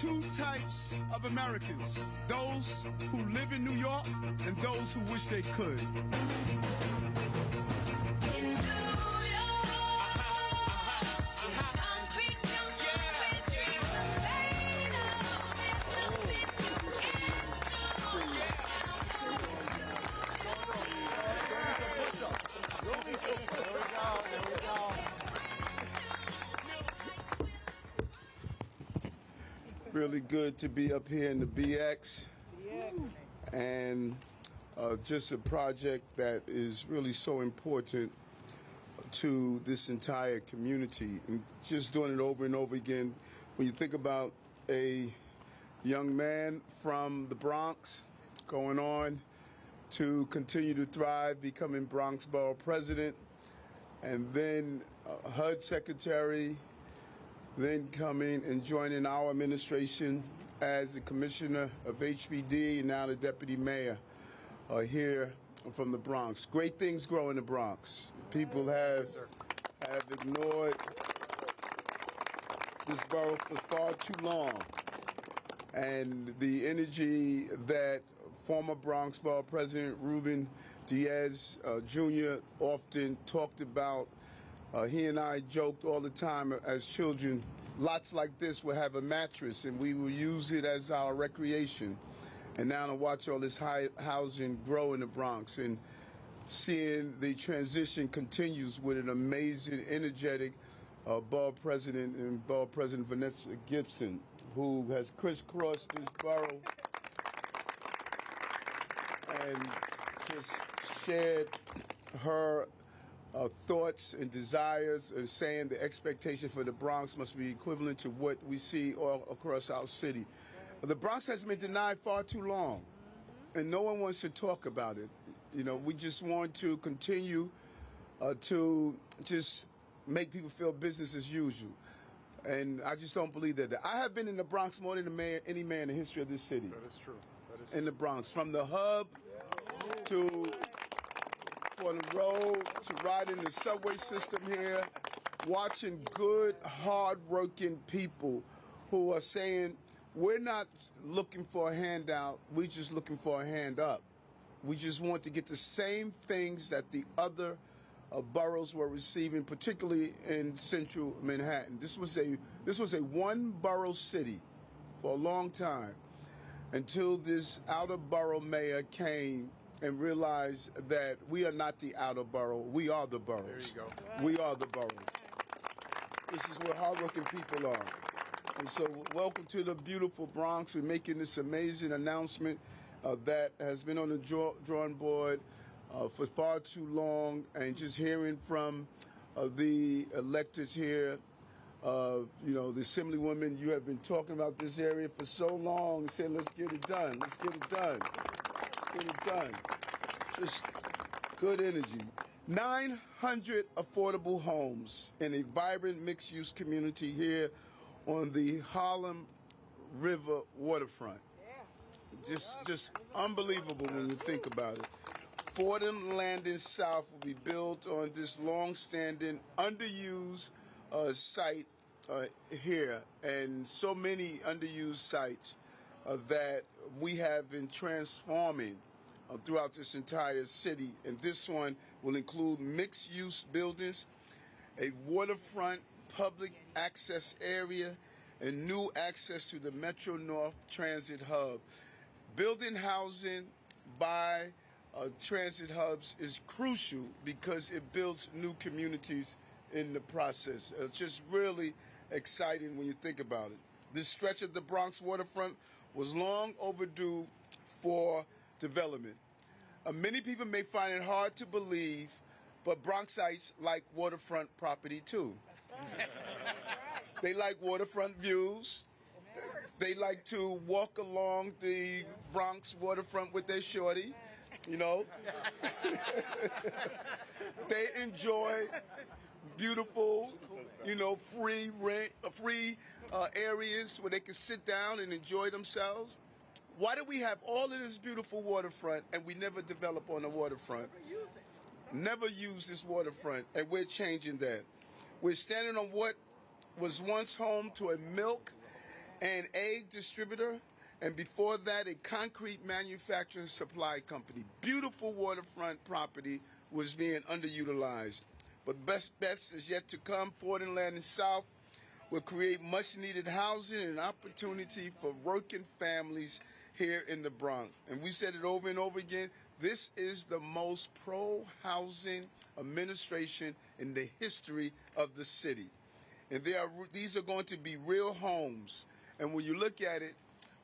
two types of Americans, those who live in New York and those who wish they could. Really good to be up here in the BX, and just a project that is really so important to this entire community, and just doing it over and over again. When you think about a young man from the Bronx going on to continue to thrive, becoming Bronx Borough President, and then HUD Secretary, then coming and joining our administration as the Commissioner of HPD and now the Deputy Mayor here from the Bronx. Great things grow in the Bronx. People have ignored this borough for far too long. And the energy that former Bronx Borough President Ruben Diaz Jr. often talked about, he and I joked all the time as children, lots like this will have a mattress and we will use it as our recreation. And now to watch all this high housing grow in the Bronx and seeing the transition continues with an amazing, energetic borough president and Borough President Vanessa Gibson, who has crisscrossed this borough and just shared her thoughts and desires, and saying the expectation for the Bronx must be equivalent to what we see all across our city. The Bronx has been denied far too long, and no one wants to talk about it. You know, we just want to continue to just make people feel business as usual. And I just don't believe that. I have been in the Bronx more than any mayor in the history of this city. That is true. In the Bronx, from the hub to Fordham Road to riding the subway system here, watching good, hard-working people who are saying, we're not looking for a handout, we're just looking for a hand up. We just want to get the same things that the other boroughs were receiving, particularly in central Manhattan. This was a one-borough city for a long time, until this outer borough mayor came and realized that we are not the outer borough, we are the boroughs. There you go. We are the boroughs. This is where hardworking people are. And so welcome to the beautiful Bronx. We're making this amazing announcement that has been on the drawing board for far too long, and just hearing from the electors here, you know, the assemblywoman, you have been talking about this area for so long and saying, let's get it done, let's get it done, let's get it done. Just good energy. 900 affordable homes in a vibrant mixed-use community here on the Harlem River waterfront. Just unbelievable when you think about it. Fordham Landing South will be built on this long-standing, underused site here, and so many underused sites that we have been transforming throughout this entire city. And this one will include mixed-use buildings, a waterfront public access area, and new access to the Metro North Transit Hub. Building housing by transit hubs is crucial because it builds new communities in the process. It's just really exciting when you think about it. This stretch of the Bronx waterfront was long overdue for development. Many people may find it hard to believe, but Bronxites like waterfront property too. They like waterfront views. They like to walk along the Bronx waterfront with their shorty, you know. They enjoy beautiful, you know, free areas where they can sit down and enjoy themselves. Why do we have all of this beautiful waterfront and we never develop on the waterfront? Never use this waterfront, and we're changing that. We're standing on what was once home to a milk an egg distributor, and before that, a concrete manufacturing supply company. Beautiful waterfront property was being underutilized. But best bets is yet to come. Fordham Land and South will create much needed housing and opportunity for working families here in the Bronx. And we've said it over and over again, this is the most pro-housing administration in the history of the city. And these are going to be real homes. And when you look at it,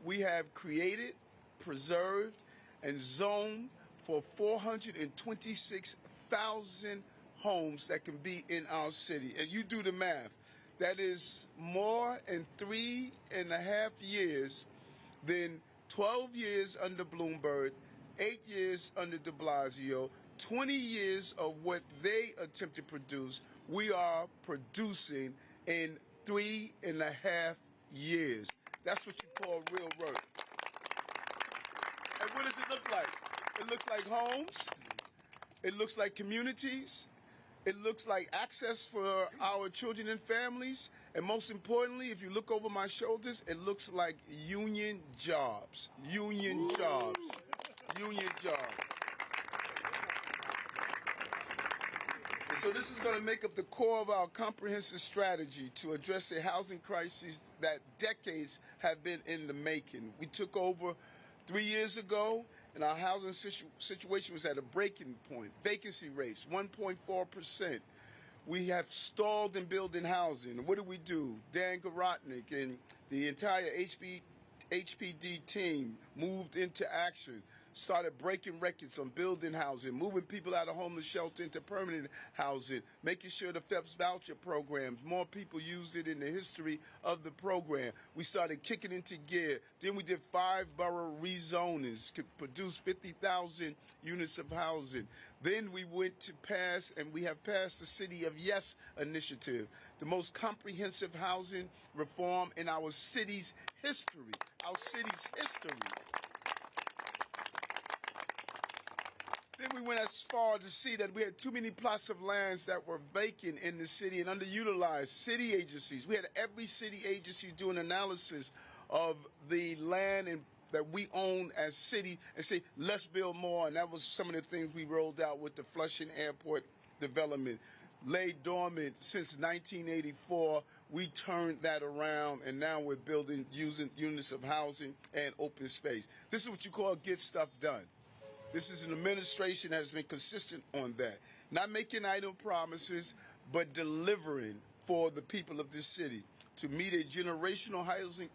we have created, preserved, and zoned for 426,000 homes that can be in our city. And you do the math. That is more in 3.5 years than 12 years under Bloomberg, 8 years under de Blasio, 20 years of what they attempt to produce. We are producing in 3.5 years. That's what you call real work. And what does it look like? It looks like homes. It looks like communities. It looks like access for our children and families. And most importantly, if you look over my shoulders, it looks like union jobs. Union jobs. Union jobs. And so this is going to make up the core of our comprehensive strategy to address a housing crisis that decades have been in the making. We took over 3 years ago, and our housing situation was at a breaking point. Vacancy rates, 1.4%. We have stalled in building housing. And what do? Dan Garotnik and the entire HPD team moved into action, started breaking records on building housing, moving people out of homeless shelter into permanent housing, making sure the FEPS voucher programs, more people use it in the history of the program. We started kicking into gear. Then we did 5 borough rezonings, could produce 50,000 units of housing. Then we went to pass, and we have passed the City of Yes initiative, the most comprehensive housing reform in our city's history. Our city's history. Then we went as far to see that we had too many plots of lands that were vacant in the city and underutilized. City agencies. We had every city agency do an analysis of the land that we own as city and say, let's build more. And that was some of the things we rolled out with the Flushing Airport development. Lay dormant since 1984. We turned that around, and now we're building using units of housing and open space. This is what you call get stuff done. This is an administration that has been consistent on that. Not making idle promises, but delivering for the people of this city. To meet a generational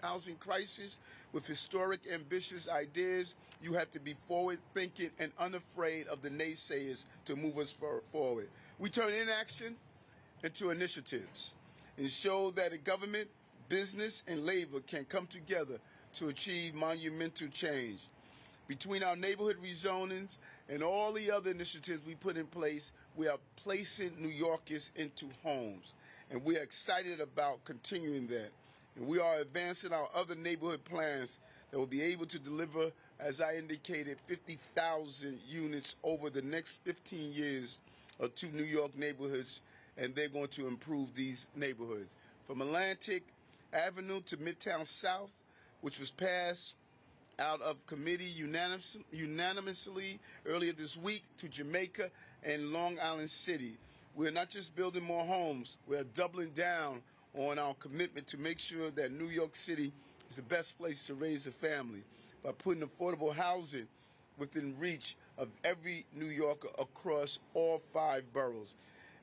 housing crisis with historic, ambitious ideas, you have to be forward-thinking and unafraid of the naysayers to move us forward. We turn inaction into initiatives and show that a government, business, and labor can come together to achieve monumental change. Between our neighborhood rezonings and all the other initiatives we put in place, we are placing New Yorkers into homes. And we are excited about continuing that. And we are advancing our other neighborhood plans that will be able to deliver, as I indicated, 50,000 units over the next 15 years to New York neighborhoods, and they're going to improve these neighborhoods. From Atlantic Avenue to Midtown South, which was passed out of committee unanimously earlier this week, to Jamaica and Long Island City. We're not just building more homes, we're doubling down on our commitment to make sure that New York City is the best place to raise a family by putting affordable housing within reach of every New Yorker across all 5 boroughs.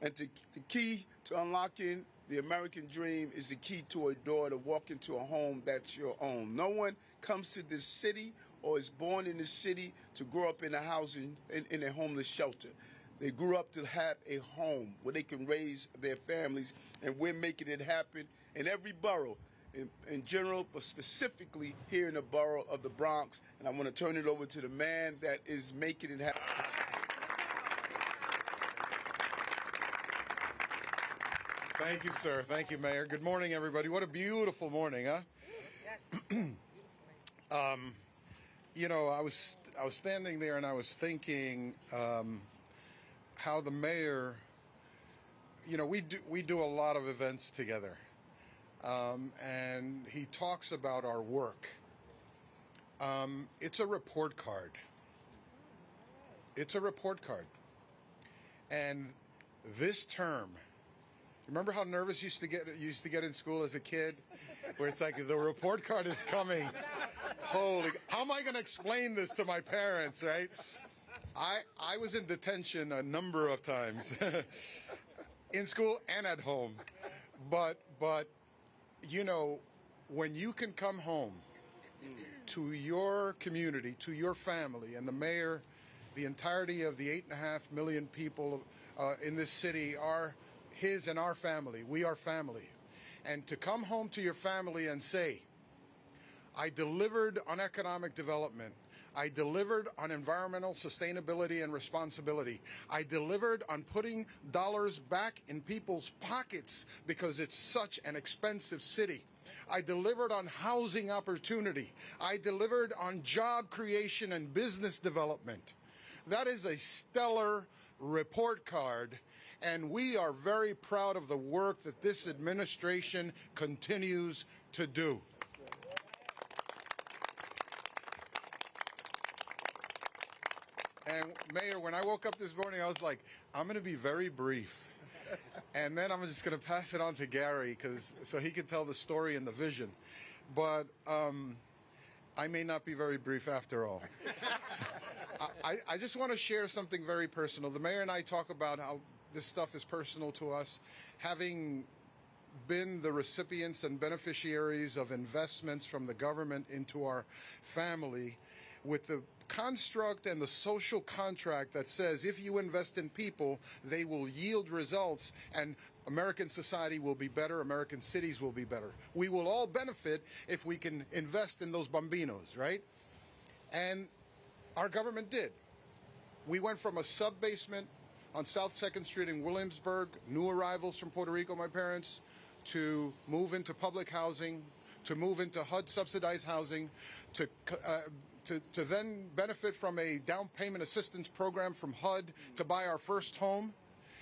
And the key to unlocking the American dream is the key to a door to walk into a home that's your own. No one comes to this city or is born in this city to grow up in a homeless shelter. They grew up to have a home where they can raise their families, and we're making it happen in every borough, in general, but specifically here in the borough of the Bronx. And I want to turn it over to the man that is making it happen. Thank you, sir. Thank you, Mayor. Good morning, everybody. What a beautiful morning, huh? You know, I was standing there and I was thinking how the mayor, you know, we do a lot of events together. and he talks about our work. It's a report card. It's a report card. And this term, remember how nervous you used to get in school as a kid? Where it's like, the report card is coming. Holy, how am I going to explain this to my parents, right? I was in detention a number of times, in school and at home. But you know, when you can come home to your community, to your family, and the mayor, the entirety of the 8.5 million people in this city are his and our family. We are family. And to come home to your family and say, I delivered on economic development. I delivered on environmental sustainability and responsibility. I delivered on putting dollars back in people's pockets because it's such an expensive city. I delivered on housing opportunity. I delivered on job creation and business development. That is a stellar report card, and we are very proud of the work that this administration continues to do. And Mayor, when I woke up this morning, I was like, I'm going to be very brief. And then I'm just going to pass it on to Gary so he can tell the story and the vision. But I may not be very brief after all. I just want to share something very personal. The mayor and I talk about how this stuff is personal to us, having been the recipients and beneficiaries of investments from the government into our family, with the construct and the social contract that says if you invest in people, they will yield results, and American society will be better, American cities will be better. We will all benefit if we can invest in those bambinos, right? And our government did. We went from a sub-basement on South 2nd Street in Williamsburg, new arrivals from Puerto Rico, my parents, to move into public housing, to move into HUD subsidized housing, to then benefit from a down payment assistance program from HUD to buy our first home.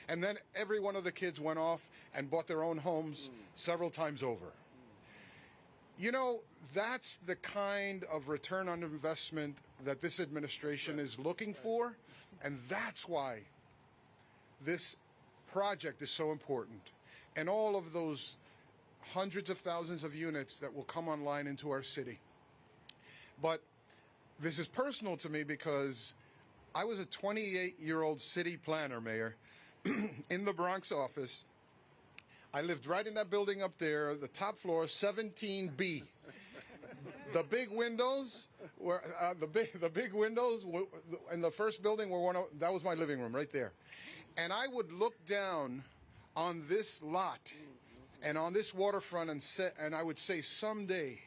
And then every one of the kids went off and bought their own homes several times over. You know, that's the kind of return on investment that this administration is looking for. And that's why this project is so important. And all of those hundreds of thousands of units that will come online into our city. But this is personal to me because I was a 28-year-old city planner, Mayor, in the Bronx office. I lived right in that building up there, the top floor, 17B. The big windows were the big windows in the first building were that was my living room right there, and I would look down on this lot and on this waterfront and I would say someday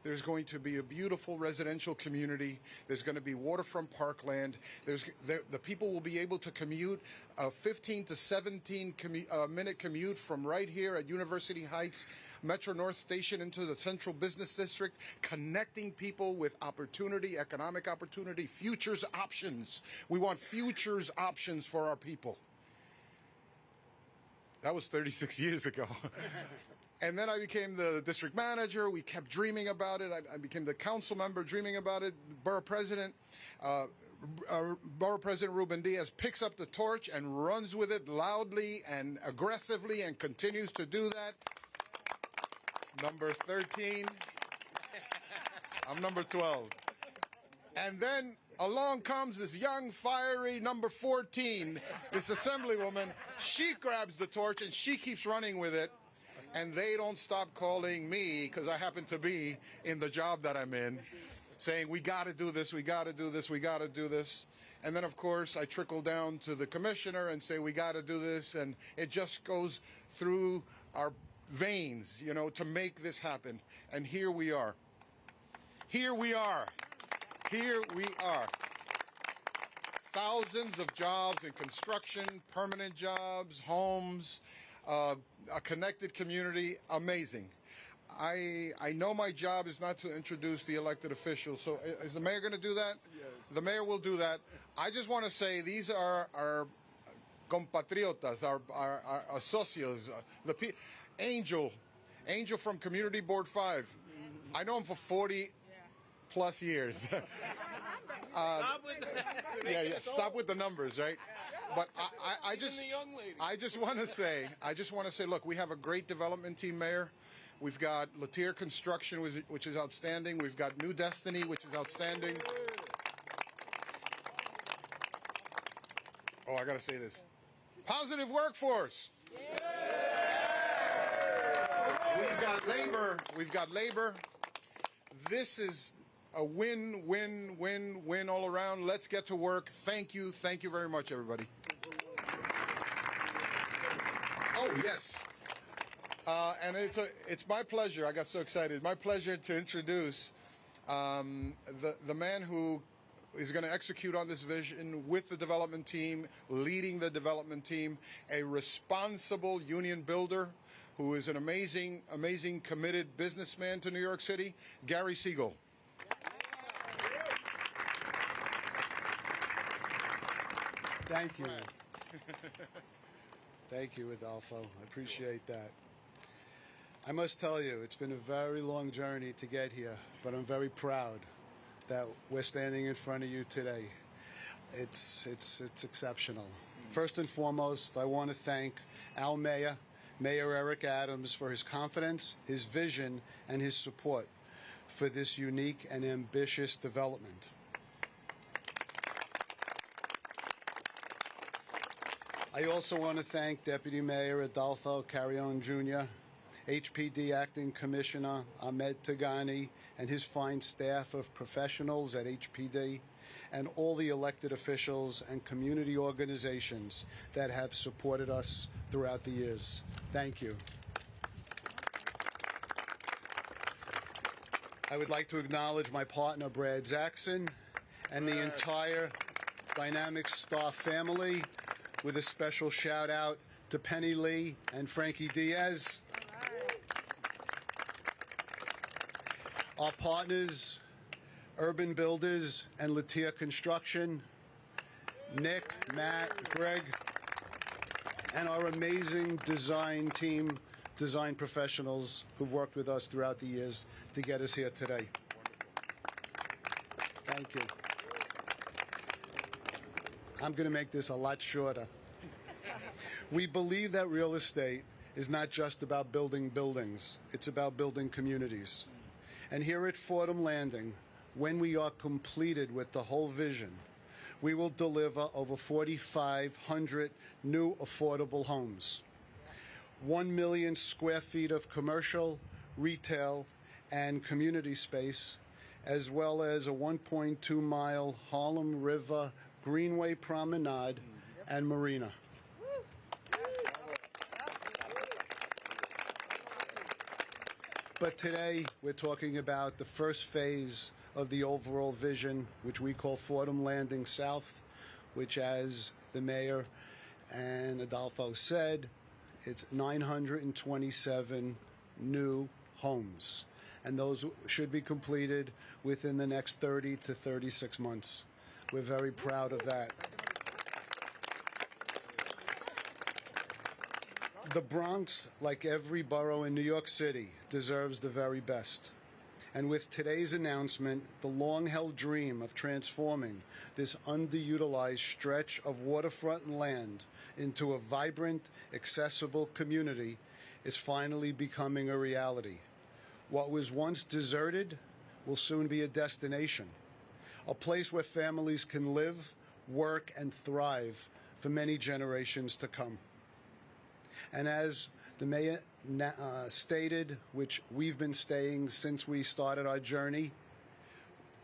there's going to be a beautiful residential community. There's going to be waterfront parkland. The people will be able to commute a 15 to 17 minute commute from right here at University Heights, Metro North Station into the Central Business District, connecting people with opportunity, economic opportunity, futures options. We want futures options for our people. That was 36 years ago. And then I became the district manager. We kept dreaming about it. I became the council member, dreaming about it. Borough President Ruben Diaz picks up the torch and runs with it loudly and aggressively and continues to do that. Number 13. I'm number 12. And then along comes this young, fiery number 14, this assemblywoman. She grabs the torch and she keeps running with it. And they don't stop calling me, because I happen to be in the job that I'm in, saying, we got to do this, we got to do this, we got to do this. And then, of course, I trickle down to the commissioner and say, we got to do this. And it just goes through our veins, you know, to make this happen. And here we are. Here we are. Here we are. Thousands of jobs in construction, permanent jobs, homes, a connected community. Amazing. I know my job is not to introduce the elected officials. So is the mayor going to do that? Yes. The mayor will do that. I just want to say these are our compatriotas, our socios. Angel Angel from Community Board 5. I know him for 40 plus years. Yeah, stop with the numbers, right? But I just want to say, look, we have a great development team, Mayor. We've got Latier Construction, which is outstanding. We've got New Destiny, which is outstanding. Oh, I got to say this. Positive workforce. We've got labor. This is a win, win, win, win all around. Let's get to work. Thank you very much, everybody. Oh, yes. And it's my pleasure. I got so excited. My pleasure to introduce the man who is going to execute on this vision with the development team, leading the development team, a responsible union builder who is an amazing, amazing, committed businessman to New York City, Gary Siegel. Thank you. Thank you, Adolfo. I appreciate that. I must tell you, it's been a very long journey to get here, but I'm very proud that we're standing in front of you today. It's exceptional. First and foremost, I want to thank our mayor, Mayor Eric Adams, for his confidence, his vision, and his support for this unique and ambitious development. I also want to thank Deputy Mayor Adolfo Carrion Jr., HPD Acting Commissioner Ahmed Tagani, and his fine staff of professionals at HPD, and all the elected officials and community organizations that have supported us throughout the years. Thank you. I would like to acknowledge my partner, Brad Zaxon, and the entire Dynamic Star family, with a special shout out to Penny Lee and Frankie Diaz. Our partners, Urban Builders and Latier Construction, Nick, Matt, Greg, and our amazing design team, design professionals who've worked with us throughout the years to get us here today. Thank you. I'm going to make this a lot shorter. We believe that real estate is not just about building buildings, it's about building communities. And here at Fordham Landing, when we are completed with the whole vision, we will deliver over 4,500 new affordable homes, 1 million square feet of commercial, retail, and community space, as well as a 1.2-mile Harlem River Greenway Promenade and Marina. But today, we're talking about the first phase of the overall vision, which we call Fordham Landing South, which, as the mayor and Adolfo said, it's 927 new homes. And those should be completed within the next 30 to 36 months. We're very proud of that. The Bronx, like every borough in New York City, deserves the very best. And with today's announcement, the long-held dream of transforming this underutilized stretch of waterfront and land into a vibrant, accessible community is finally becoming a reality. What was once deserted will soon be a destination, a place where families can live, work, and thrive for many generations to come. And as the mayor stated, which we've been saying since we started our journey,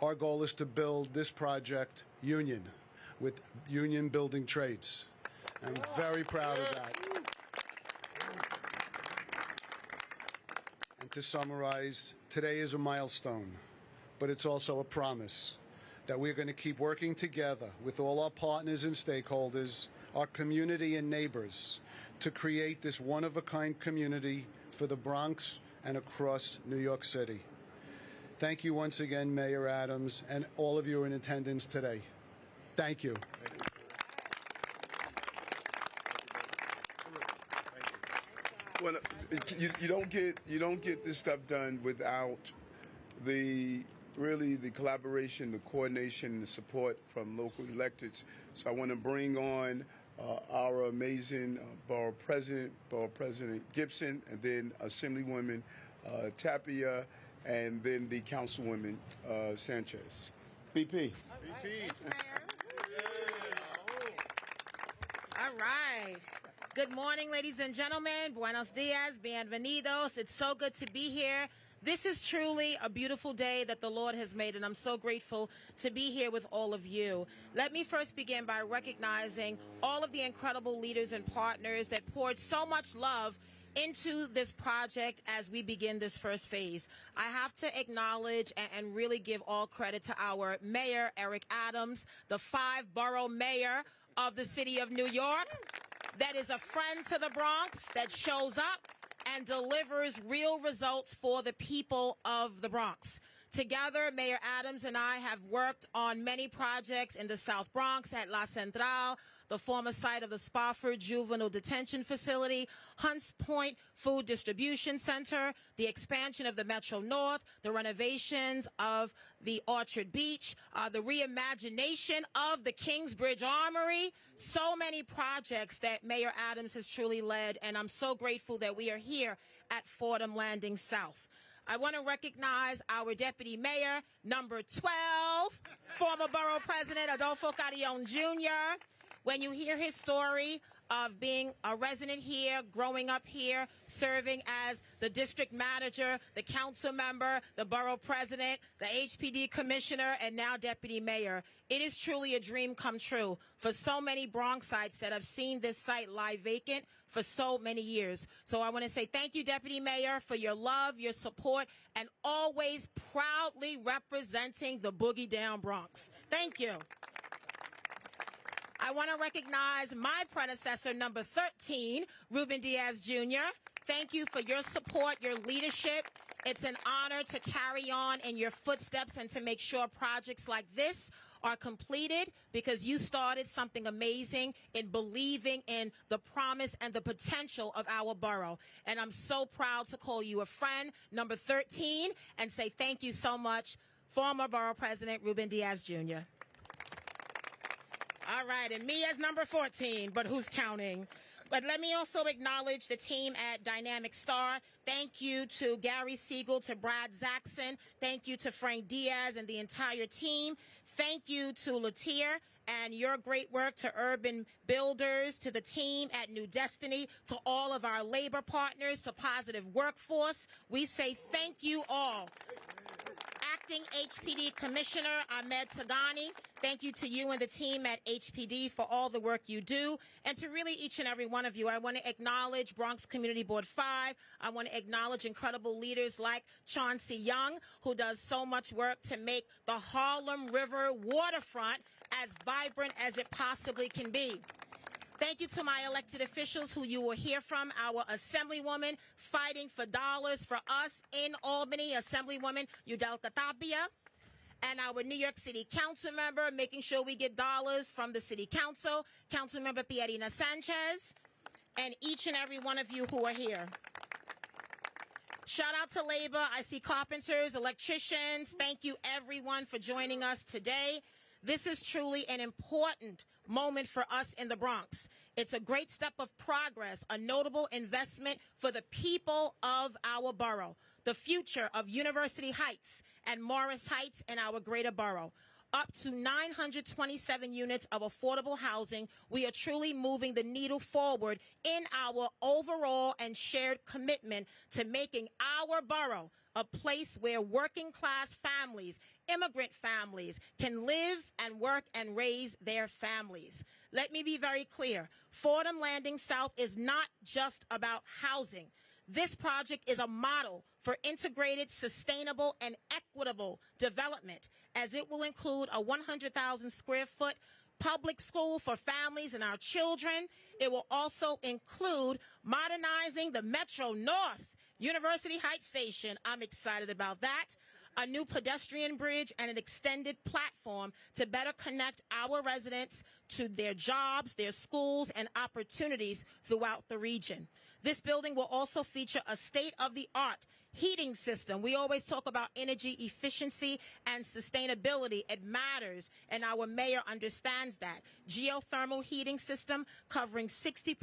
our goal is to build this project union, with union building trades. I'm very proud of that. And to summarize, today is a milestone, but it's also a promise that we're going to keep working together with all our partners and stakeholders, our community and neighbors, to create this one-of-a-kind community for the Bronx and across New York City. Thank you once again, Mayor Adams, and all of you in attendance today. Thank you. Well, you don't get this stuff done without the collaboration, the coordination, and the support from local electeds. So I want to bring on our amazing Borough President Gibson, and then Assemblywoman Tapia, and then the Councilwoman Sanchez. BP. BP. All right. Good morning, ladies and gentlemen. Buenos dias, bienvenidos. It's so good to be here. This is truly a beautiful day that the Lord has made, and I'm so grateful to be here with all of you. Let me first begin by recognizing all of the incredible leaders and partners that poured so much love into this project as we begin this first phase. I have to acknowledge and really give all credit to our Mayor, Eric Adams, the 5-borough mayor of the city of New York, that is a friend to the Bronx, that shows up and delivers real results for the people of the Bronx. Together, Mayor Adams and I have worked on many projects in the South Bronx at La Central, the former site of the Spofford Juvenile Detention Facility, Hunts Point Food Distribution Center, the expansion of the Metro North, the renovations of the Orchard Beach, the reimagination of the Kingsbridge Armory. So many projects that Mayor Adams has truly led, and I'm so grateful that we are here at Fordham Landing South. I want to recognize our Deputy Mayor, number 12, former Borough President Adolfo Carrion Jr. When you hear his story of being a resident here, growing up here, serving as the district manager, the council member, the borough president, the HPD commissioner, and now deputy mayor, it is truly a dream come true for so many Bronxites that have seen this site lie vacant for so many years. So I want to say thank you, Deputy Mayor, for your love, your support, and always proudly representing the Boogie Down Bronx. Thank you. I want to recognize my predecessor, number 13, Ruben Diaz Jr. Thank you for your support, your leadership. It's an honor to carry on in your footsteps and to make sure projects like this are completed, because you started something amazing in believing in the promise and the potential of our borough. And I'm so proud to call you a friend, number 13, and say thank you so much, former Borough President Ruben Diaz Jr. All right, and me as number 14, but who's counting? But let me also acknowledge the team at Dynamic Star. Thank you to Gary Siegel, to Brad Zaxon. Thank you to Frank Diaz and the entire team. Thank you to Latier and your great work, to Urban Builders, to the team at New Destiny, to all of our labor partners, to Positive Workforce. We say thank you all. Acting HPD Commissioner Ahmed Sagani, thank you to you and the team at HPD for all the work you do. And to really each and every one of you, I want to acknowledge Bronx Community Board 5. I want to acknowledge incredible leaders like Chauncey Young, who does so much work to make the Harlem River waterfront as vibrant as it possibly can be. Thank you to my elected officials who you will hear from, our Assemblywoman fighting for dollars for us in Albany, Assemblywoman Udelka Tapia, and our New York City Council member making sure we get dollars from the City Council, Councilmember Pierina Sanchez, and each and every one of you who are here. Shout out to labor. I see carpenters, electricians. Thank you everyone for joining us today. This is truly an important moment for us in the Bronx. It's a great step of progress, a notable investment for the people of our borough, the future of University Heights and Morris Heights and our greater borough. Up to 927 units of affordable housing, we are truly moving the needle forward in our overall and shared commitment to making our borough a place where working class families, immigrant families can live and work and raise their families. Let me be very clear. Fordham Landing South is not just about housing. This project is a model for integrated, sustainable, and equitable development, as it will include a 100,000 square foot public school for families and our children. It will also include modernizing the Metro North University Heights Station. I'm excited about that. A new pedestrian bridge and an extended platform to better connect our residents to their jobs, their schools, and opportunities throughout the region. This building will also feature a state-of-the-art heating system. We always talk about energy efficiency and sustainability. It matters, and our mayor understands that. Geothermal heating system covering 60%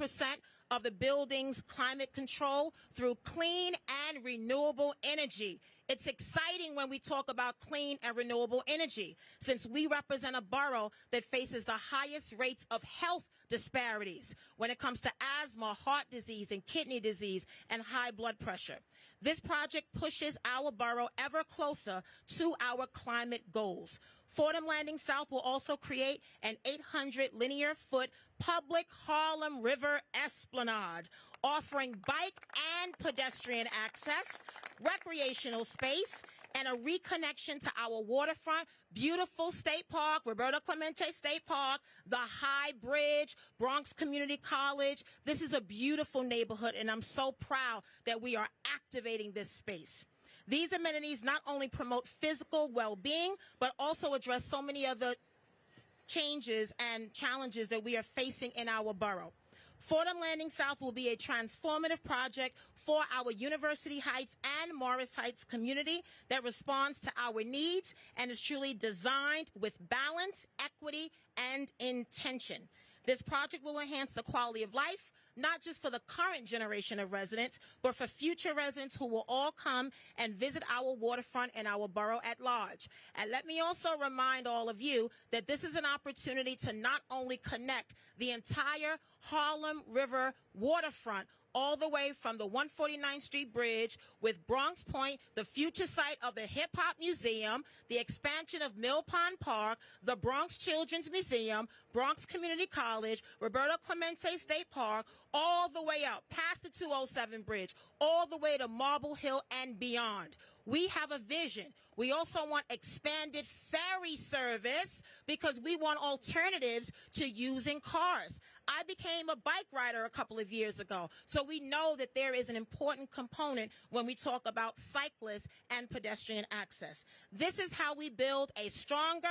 of the building's climate control through clean and renewable energy. It's exciting when we talk about clean and renewable energy, since we represent a borough that faces the highest rates of health disparities when it comes to asthma, heart disease, and kidney disease, and high blood pressure. This project pushes our borough ever closer to our climate goals. Fordham Landing South will also create an 800 linear foot public Harlem River esplanade, offering bike and pedestrian access, recreational space, and a reconnection to our waterfront, beautiful State Park, Roberto Clemente State Park, the High Bridge, Bronx Community College. This is a beautiful neighborhood, and I'm so proud that we are activating this space. These amenities not only promote physical well-being, but also address so many other changes and challenges that we are facing in our borough. Fordham Landing South will be a transformative project for our University Heights and Morris Heights community that responds to our needs and is truly designed with balance, equity, and intention. This project will enhance the quality of life, not just for the current generation of residents, but for future residents who will all come and visit our waterfront and our borough at large. And let me also remind all of you that this is an opportunity to not only connect the entire Harlem River waterfront all the way from the 149th Street Bridge with Bronx Point, the future site of the Hip Hop Museum, the expansion of Mill Pond Park, the Bronx Children's Museum, Bronx Community College, Roberto Clemente State Park, all the way up past the 207 Bridge, all the way to Marble Hill and beyond. We have a vision. We also want expanded ferry service because we want alternatives to using cars. I became a bike rider a couple of years ago, so we know that there is an important component when we talk about cyclists and pedestrian access. This is how we build a stronger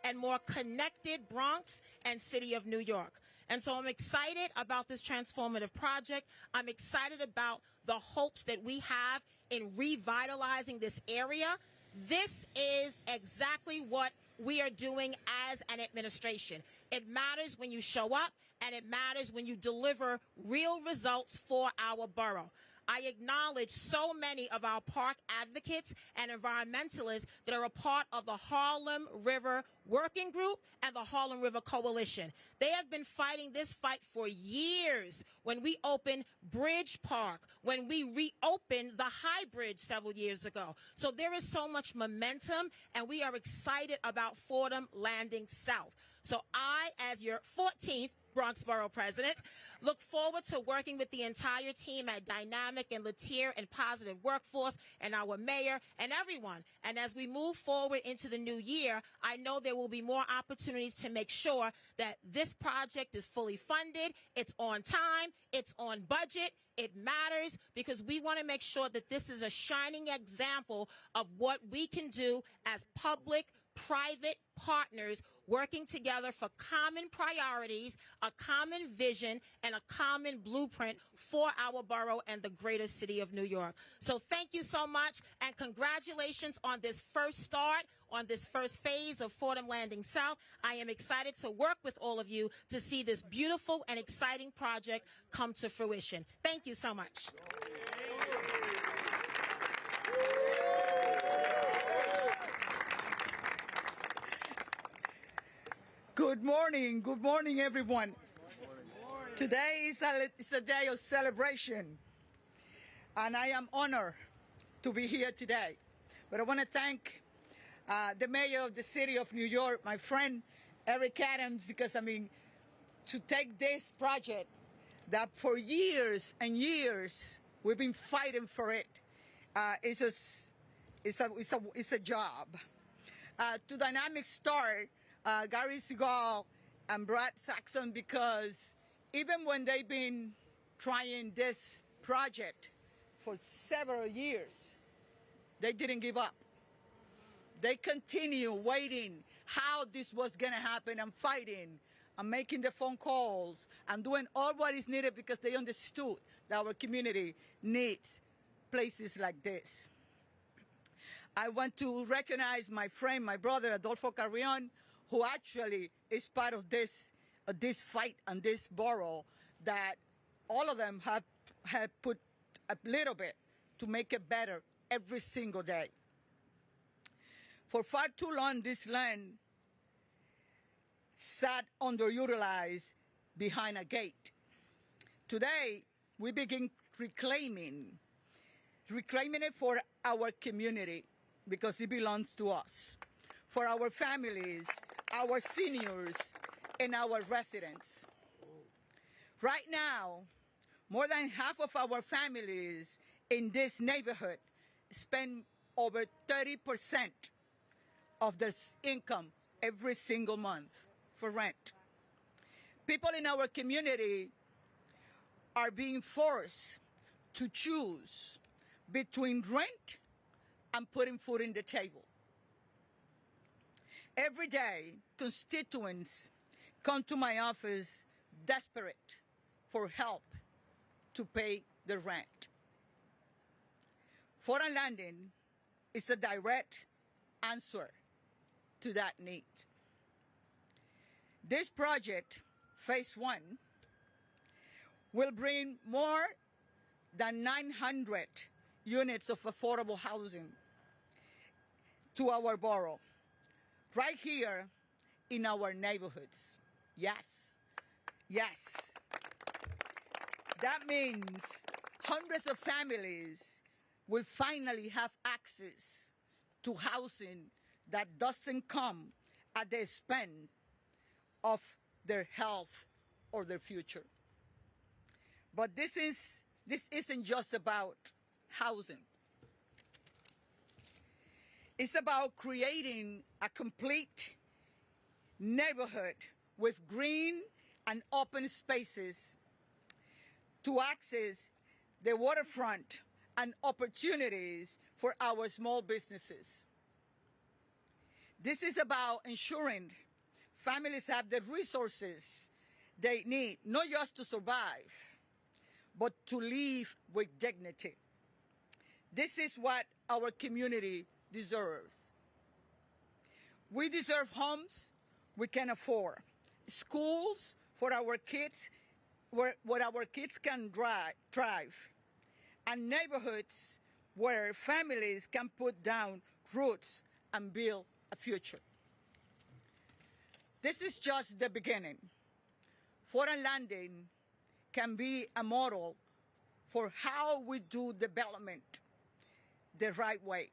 and more connected Bronx and city of New York. And so I'm excited about this transformative project. I'm excited about the hopes that we have in revitalizing this area. This is exactly what we are doing as an administration. It matters when you show up, and it matters when you deliver real results for our borough. I acknowledge so many of our park advocates and environmentalists that are a part of the Harlem River Working Group and the Harlem River Coalition. They have been fighting this fight for years. When we opened Bridge Park, when we reopened the High Bridge several years ago. So there is so much momentum, and we are excited about Fordham Landing South. So I, as your 14th Bronx Borough President, look forward to working with the entire team at Dynamic and Latier and Positive Workforce and our mayor and everyone. And as we move forward into the new year, I know there will be more opportunities to make sure that this project is fully funded, it's on time, it's on budget. It matters because we want to make sure that this is a shining example of what we can do as public-private partners working together for common priorities, a common vision, and a common blueprint for our borough and the greater city of New York. So thank you so much, and congratulations on this first start, on this first phase of Fordham Landing South. I am excited to work with all of you to see this beautiful and exciting project come to fruition. Thank you so much. Good morning, everyone. Today is a day of celebration, and I am honored to be here today. But I want to thank the mayor of the city of New York, my friend Eric Adams, because to take this project that for years and years we've been fighting for it, it's a job. To Dynamic Start, Gary Segal and Brad Saxon, because even when they've been trying this project for several years, they didn't give up. They continue waiting how this was going to happen and fighting and making the phone calls and doing all what is needed because they understood that our community needs places like this. I want to recognize my friend, my brother, Adolfo Carrion, who actually is part of this fight and this borough, that all of them have put a little bit to make it better every single day. For far too long, this land sat underutilized behind a gate. Today, we begin reclaiming it for our community because it belongs to us, for our families, our seniors, and our residents. Right now, more than half of our families in this neighborhood spend over 30% of their income every single month for rent. People in our community are being forced to choose between rent and putting food on the table. Every day, constituents come to my office desperate for help to pay the rent. Fordham Landing is a direct answer to that need. This project, phase 1, will bring more than 900 units of affordable housing to our borough, right here in our neighborhoods. Yes, yes. That means hundreds of families will finally have access to housing that doesn't come at the expense of their health or their future. But this isn't just about housing. It's about creating a complete neighborhood with green and open spaces to access the waterfront and opportunities for our small businesses. This is about ensuring families have the resources they need, not just to survive, but to live with dignity. This is what our community deserves. We deserve homes we can afford, schools for our kids where our kids can thrive, and neighborhoods where families can put down roots and build a future. This is just the beginning. Fordham Landing can be a model for how we do development the right way,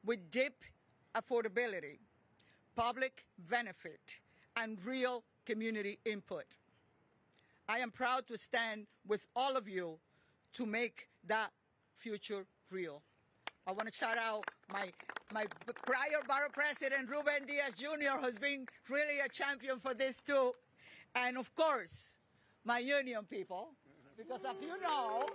with deep affordability, public benefit, and real community input. I am proud to stand with all of you to make that future real. I want to shout out my prior borough president, Ruben Diaz Jr., who's been really a champion for this too. And of course, my union people, because as you know,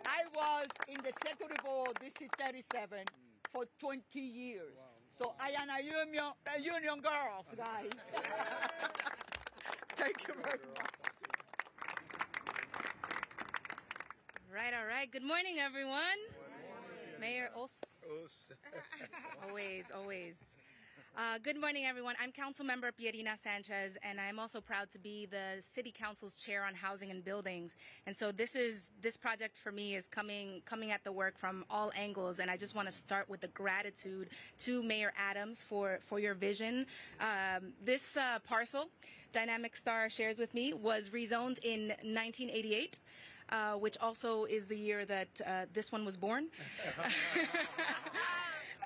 I was in the executive board District 37 for 20 years. Wow. So I am a union girl, guys. Thank you very much. All right. Good morning, everyone. Mayor Os. Always. Good morning, everyone. I'm Councilmember Pierina Sanchez, and I'm also proud to be the City Council's Chair on Housing and Buildings. And so this project for me is coming at the work from all angles, and I just want to start with the gratitude to Mayor Adams for your vision. This parcel, Dynamic Star shares with me, was rezoned in 1988. Which also is the year that this one was born.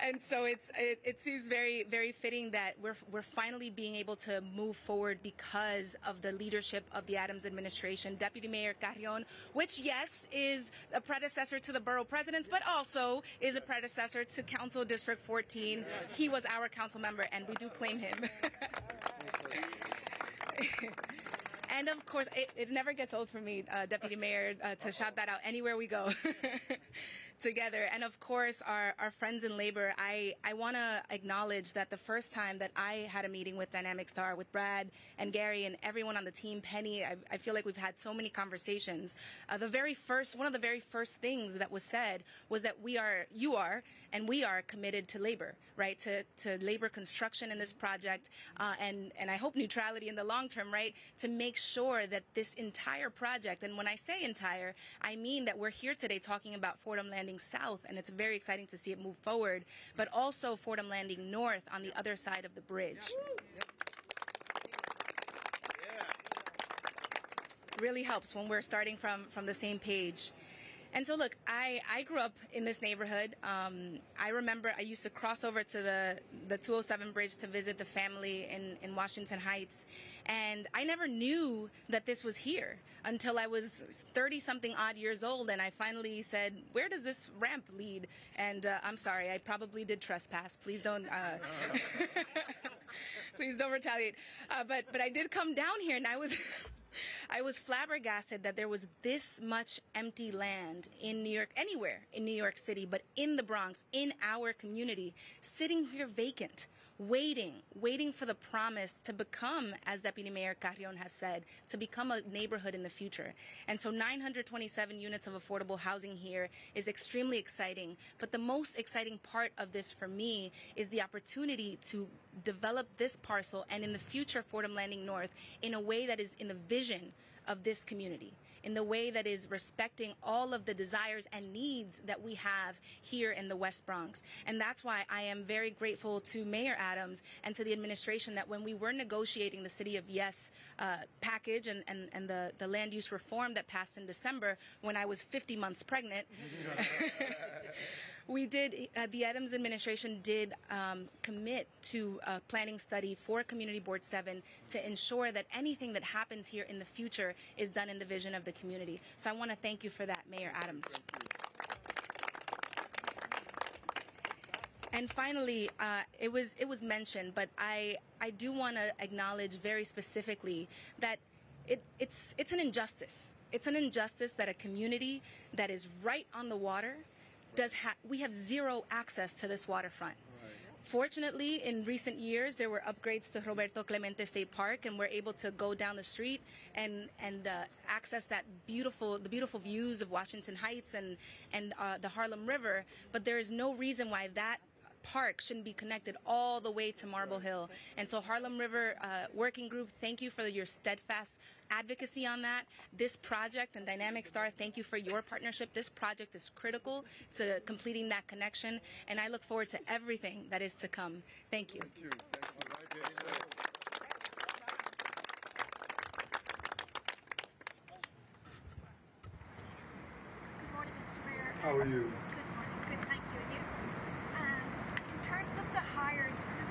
And so it seems very, very fitting that we're finally being able to move forward because of the leadership of the Adams administration. Deputy Mayor Carrion, which, yes, is a predecessor to the borough presidents, but also is a predecessor to Council District 14. He was our council member, and we do claim him. And of course, it never gets old for me, Deputy Mayor, to shout that out anywhere we go. together. And of course, our friends in labor, I want to acknowledge that the first time that I had a meeting with Dynamic Star, with Brad and Gary and everyone on the team, Penny, I feel like we've had so many conversations. One of the very first things that was said was that we are committed to labor, right? To labor construction in this project, and I hope neutrality in the long term, right? To make sure that this entire project, and when I say entire, I mean that we're here today talking about Fordham Landing South, and it's very exciting to see it move forward, but also Fordham Landing North on the other side of the bridge. Really helps when we're starting from the same page. And so, look, I grew up in this neighborhood. I remember I used to cross over to the 207 bridge to visit the family in Washington Heights. And I never knew that this was here until I was 30-something odd years old. And I finally said, where does this ramp lead? And I'm sorry, I probably did trespass. Please don't... please don't retaliate. But I did come down here, and I was flabbergasted that there was this much empty land in New York, anywhere in New York City, but in the Bronx, in our community, sitting here vacant, waiting for the promise to become, as Deputy Mayor Carrion has said, to become a neighborhood in the future. And so 927 units of affordable housing here is extremely exciting. But the most exciting part of this for me is the opportunity to develop this parcel and in the future Fordham Landing North in a way that is in the vision of this community, in the way that is respecting all of the desires and needs that we have here in the West Bronx. And that's why I am very grateful to Mayor Adams and to the administration that when we were negotiating the City of Yes package and the land use reform that passed in December when I was 50 months pregnant, we did, the Adams administration did commit to a planning study for Community Board 7 to ensure that anything that happens here in the future is done in the vision of the community. So I want to thank you for that, Mayor Adams. And finally, it was mentioned, but I do want to acknowledge very specifically that it's an injustice. It's an injustice that a community that is right on the water we have zero access to this waterfront. Right. Fortunately, in recent years, there were upgrades to Roberto Clemente State Park, and we're able to go down the street and access the beautiful views of Washington Heights and the Harlem River. But there is no reason why that park shouldn't be connected all the way to Marble Hill. And so Harlem River Working Group, thank you for your steadfast advocacy on that. This project and Dynamic Star, thank you for your partnership. This project is critical to completing that connection, and I look forward to everything that is to come. Thank you. Thank you. Thank you. Good morning, Mr. Mayor. How are you? Good morning. Good, thank you. And you? In terms of the hires, could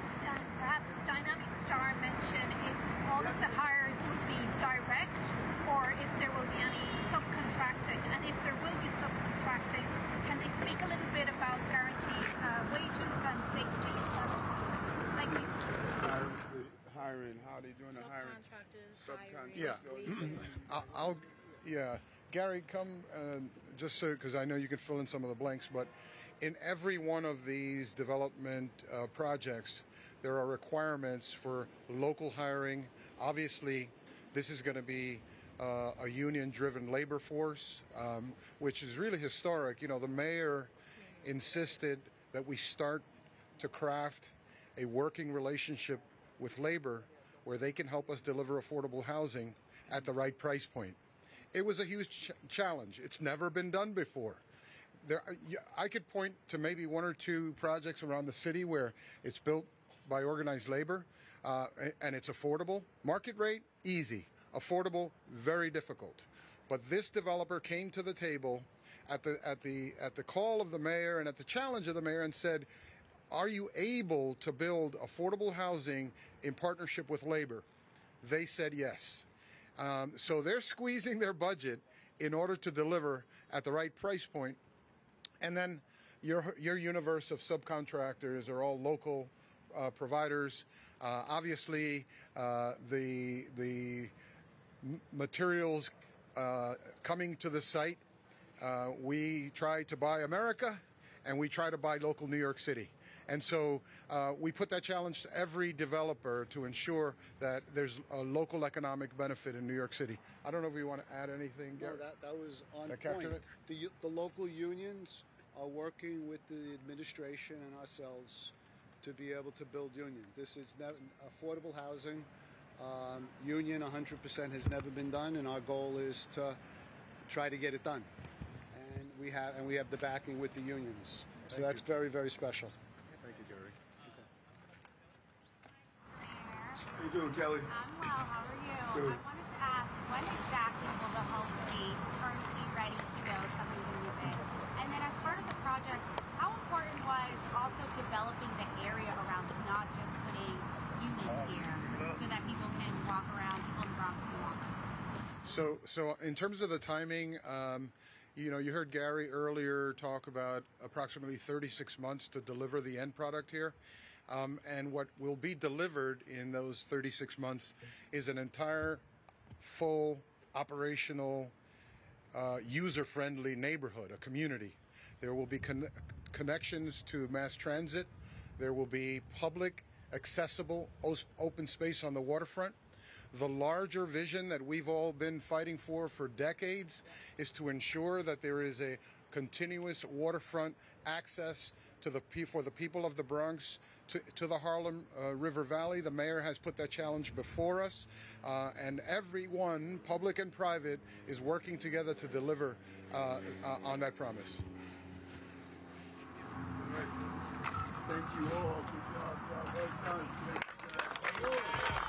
perhaps Dynamic Star mention if all of the hires would be direct or if there will be any subcontracting? And if there will be subcontracting, can they speak a little bit about guaranteed wages and safety aspects? Thank you. Hiring, how are they doing the hiring? Subcontractors. Yeah. Gary, come just so, because I know you can fill in some of the blanks, but in every one of these development projects, there are requirements for local hiring. Obviously, this is going to be a union-driven labor force, which is really historic. You know, the mayor insisted that we start to craft a working relationship with labor where they can help us deliver affordable housing at the right price point. It was a huge challenge. It's never been done before. I could point to maybe one or two projects around the city where it's built by organized labor and it's affordable. Market rate, easy. Affordable, very difficult. But this developer came to the table at the call of the mayor and at the challenge of the mayor and said, are you able to build affordable housing in partnership with labor? They said yes. So they're squeezing their budget in order to deliver at the right price point. And then your universe of subcontractors are all local providers. Obviously, the materials coming to the site we try to buy America, and we try to buy local New York City. And so we put that challenge to every developer to ensure that there's a local economic benefit in New York City. I don't know if you want to add anything, No, Gary. that was on That captured point. it? The local unions are working with the administration and ourselves to be able to build union. This is affordable housing. Union 100% has never been done, and our goal is to try to get it done. And we have the backing with the unions. So Thank that's you. very, very special. Thank you, Gary. How you doing, Kelly? I'm well. How are you? Good. I wanted to ask, when exactly will the homes be turnkey ready to go, something we would say? And then as part of the project, how important was also developing the area around it, not just putting units here, so that people can walk around, people in the Bronx can walk around? So in terms of the timing, you heard Gary earlier talk about approximately 36 months to deliver the end product here. And what will be delivered in those 36 months is an entire full operational user-friendly neighborhood, a community. There will be connections to mass transit. There will be public, accessible, open space on the waterfront. The larger vision that we've all been fighting for decades is to ensure that there is a continuous waterfront access for the people of the Bronx to the Harlem River Valley. The mayor has put that challenge before us, and everyone, public and private, is working together to deliver on that promise. Thank you all. Good job. Well done.